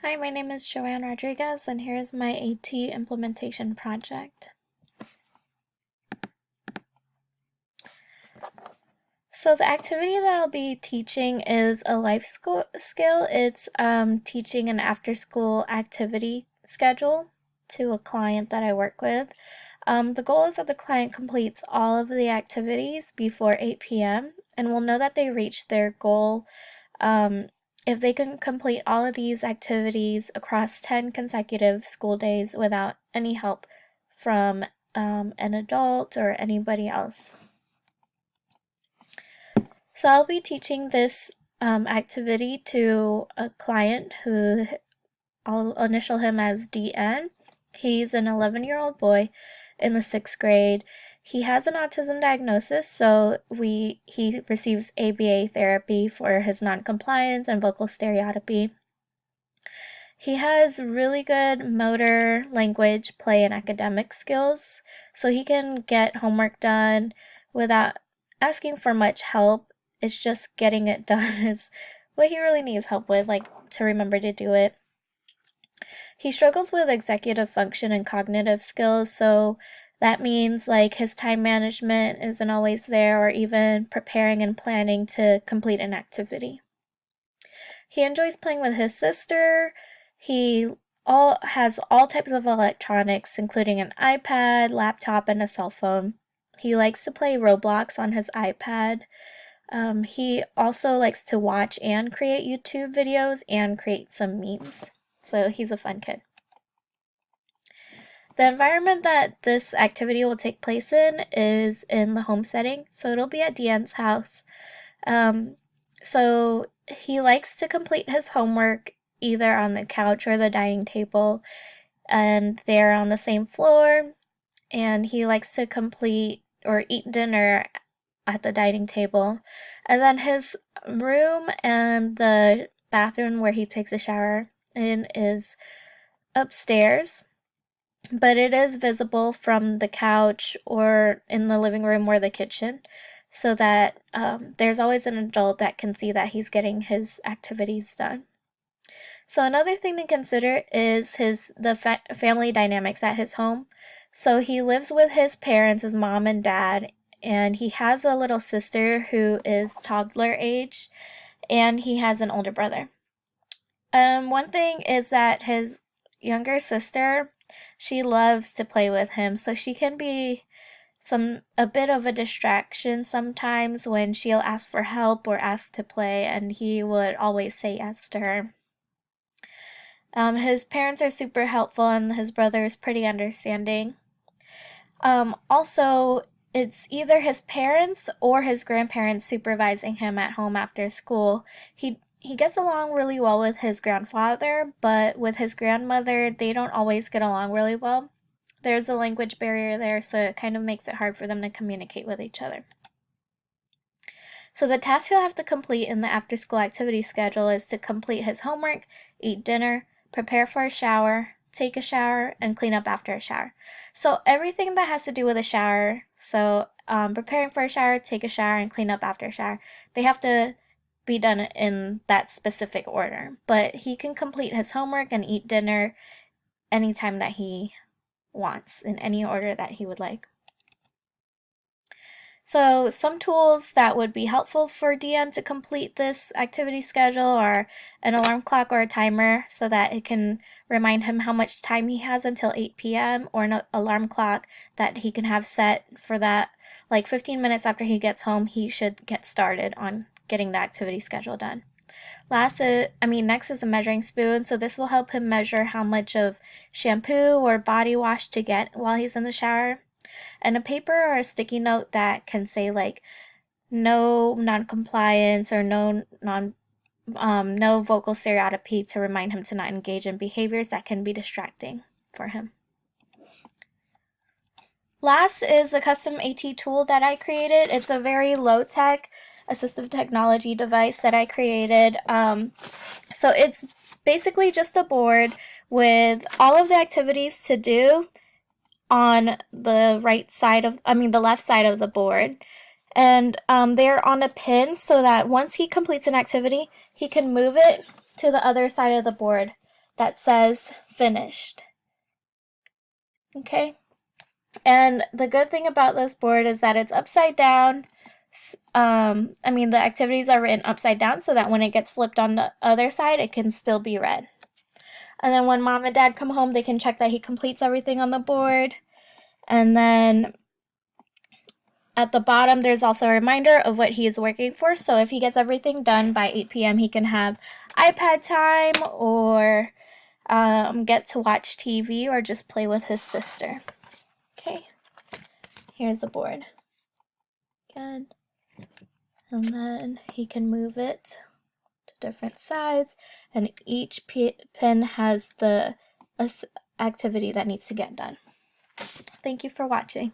Hi, my name is Joanne Rodriguez, and here's my AT implementation project. So the activity that I'll be teaching is a life skill. It's teaching an after-school activity schedule to a client that I work with. The goal is that the client completes all of the activities before 8 p.m. and will know that they reached their goal if they can complete all of these activities across 10 consecutive school days without any help from an adult or anybody else. So I'll be teaching this activity to a client who I'll initial him as DN. He's an 11-year-old boy in the 6th grade. He has an autism diagnosis, so he receives ABA therapy for his noncompliance and vocal stereotypy. He has really good motor, language, play, and academic skills, so he can get homework done without asking for much help. It's just getting it done is what he really needs help with, like to remember to do it. He struggles with executive function and cognitive skills, so that means like his time management isn't always there, or even preparing and planning to complete an activity. He enjoys playing with his sister. He has all types of electronics, including an iPad, laptop, and a cell phone. He likes to play Roblox on his iPad. He also likes to watch and create YouTube videos and create some memes. So he's a fun kid. The environment that this activity will take place in is in the home setting. So it'll be at DN's house. So he likes to complete his homework either on the couch or the dining table, and they're on the same floor. And he likes to complete or eat dinner at the dining table. And then his room and the bathroom where he takes a shower in is upstairs, but it is visible from the couch or in the living room or the kitchen, so that there's always an adult that can see that he's getting his activities done. So another thing to consider is the family dynamics at his home. So he lives with his parents, his mom and dad, and he has a little sister who is toddler age, and he has an older brother. One thing is that his younger sister, she loves to play with him, so she can be a bit of a distraction sometimes when she'll ask for help or ask to play, and he would always say yes to her. His parents are super helpful, and his brother is pretty understanding. Also, it's either his parents or his grandparents supervising him at home after school. He gets along really well with his grandfather, but with his grandmother, they don't always get along really well. There's a language barrier there, so it kind of makes it hard for them to communicate with each other. So the task he'll have to complete in the after-school activity schedule is to complete his homework, eat dinner, prepare for a shower, take a shower, and clean up after a shower. So everything that has to do with a shower, so preparing for a shower, take a shower, and clean up after a shower, they have to be done in that specific order. But he can complete his homework and eat dinner anytime that he wants, in any order that he would like. So some tools that would be helpful for DN to complete this activity schedule are an alarm clock or a timer, so that it can remind him how much time he has until 8 p.m., or an alarm clock that he can have set for that, like 15 minutes after he gets home, he should get started on getting the activity schedule done. Next is a measuring spoon, so this will help him measure how much of shampoo or body wash to get while he's in the shower. And a paper or a sticky note that can say like no non-compliance or no vocal stereotypy, to remind him to not engage in behaviors that can be distracting for him. Last is a custom AT tool that I created. It's a very low-tech assistive technology device that I created. So it's basically just a board with all of the activities to do on the left side of the board. And they're on a pin, so that once he completes an activity, he can move it to the other side of the board that says finished. Okay? And the good thing about this board is that it's upside down. The activities are written upside down so that when it gets flipped on the other side, it can still be read. And then when mom and dad come home, they can check that he completes everything on the board. And then at the bottom, there's also a reminder of what he is working for. So if he gets everything done by 8 p.m., he can have iPad time or get to watch TV or just play with his sister. Okay, here's the board. Again. And then he can move it to different sides, and each pin has the activity that needs to get done. Thank you for watching.